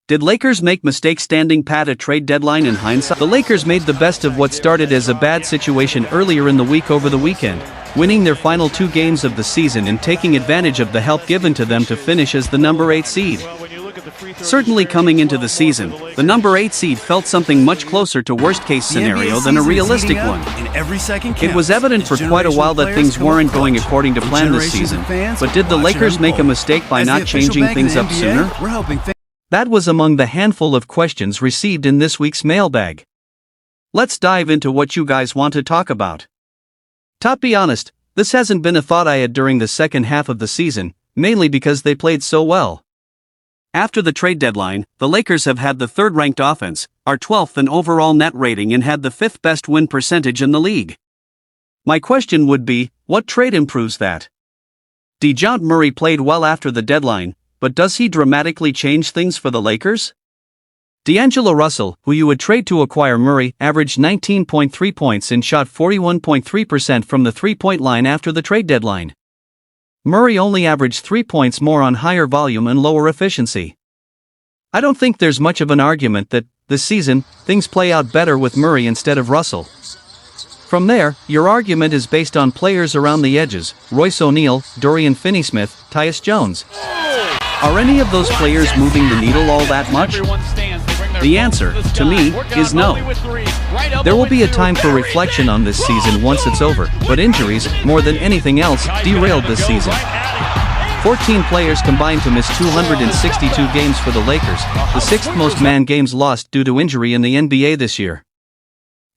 Did Lakers make mistakes standing pat at trade deadline in hindsight? The Lakers made the best of what started as a bad situation earlier in the week over the weekend, winning their final 2 games of the season and taking advantage of the help given to them to finish as the number 8 seed. Certainly coming into the season, the number 8 seed felt something much closer to worst-case scenario than a realistic one. It was evident for quite a while that things weren't going according to plan this season, but did the Lakers make a mistake by not changing things up sooner? That was among the handful of questions received in this week's mailbag. Let's dive into what you guys want to talk about. To be honest, this hasn't been a thought I had during the second half of the season, mainly because they played so well. After the trade deadline, the Lakers have had the 3rd-ranked offense, are 12th in overall net rating and had the 5th best win percentage in the league. My question would be, what trade improves that? DeJounte Murray played well after the deadline, but does he dramatically change things for the Lakers? D'Angelo Russell, who you would trade to acquire Murray, averaged 19.3 points and shot 41.3% from the 3-point line after the trade deadline. Murray only averaged 3 points more on higher volume and lower efficiency. I don't think there's much of an argument that, this season, things play out better with Murray instead of Russell. From there, your argument is based on players around the edges: Royce O'Neal, Dorian Finney-Smith, Tyus Jones. Are any of those players moving the needle all that much? The answer, to me, is no. There will be a time for reflection on this season once it's over, but injuries, more than anything else, derailed this season. 14 players combined to miss 262 games for the Lakers, the 6th most man games lost due to injury in the NBA this year.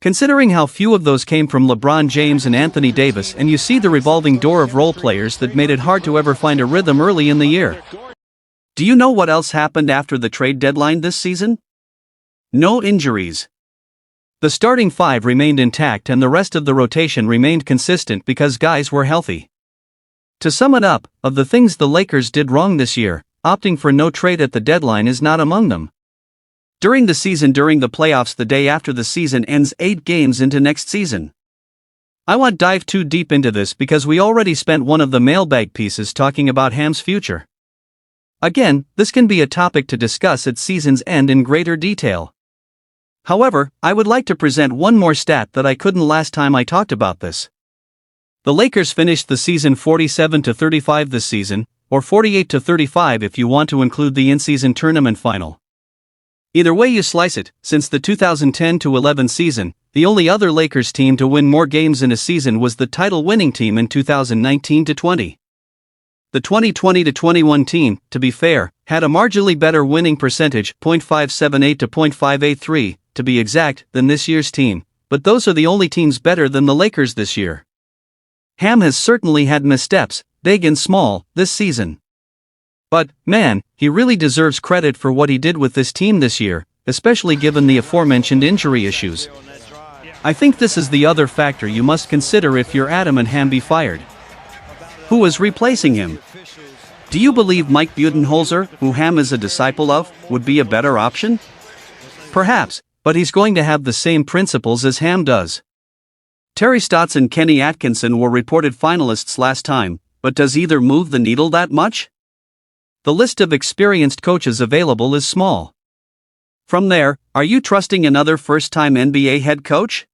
Considering how few of those came from LeBron James and Anthony Davis, and you see the revolving door of role players that made it hard to ever find a rhythm early in the year. Do you know what else happened after the trade deadline this season? No injuries. The starting 5 remained intact and the rest of the rotation remained consistent because guys were healthy. To sum it up, of the things the Lakers did wrong this year, opting for no trade at the deadline is not among them. During the playoffs the day after the season ends 8 games into next season. I won't dive too deep into this because we already spent one of the mailbag pieces talking about Ham's future. Again, this can be a topic to discuss at season's end in greater detail. However, I would like to present one more stat that I couldn't last time I talked about this. The Lakers finished the season 47-35 this season, or 48-35 if you want to include the in-season tournament final. Either way you slice it, since the 2010-11 season, the only other Lakers team to win more games in a season was the title-winning team in 2019-20. The 2020-21 team, to be fair, had a marginally better winning percentage, .578 to .583, to be exact, than this year's team, but those are the only teams better than the Lakers this year. Ham has certainly had missteps, big and small, this season. But, man, he really deserves credit for what he did with this team this year, especially given the aforementioned injury issues. I think this is the other factor you must consider if you're adamant Ham be fired. Who is replacing him? Do you believe Mike Budenholzer, who Ham is a disciple of, would be a better option? Perhaps, but he's going to have the same principles as Ham does. Terry Stotts and Kenny Atkinson were reported finalists last time, but does either move the needle that much? The list of experienced coaches available is small. From there, are you trusting another first-time NBA head coach?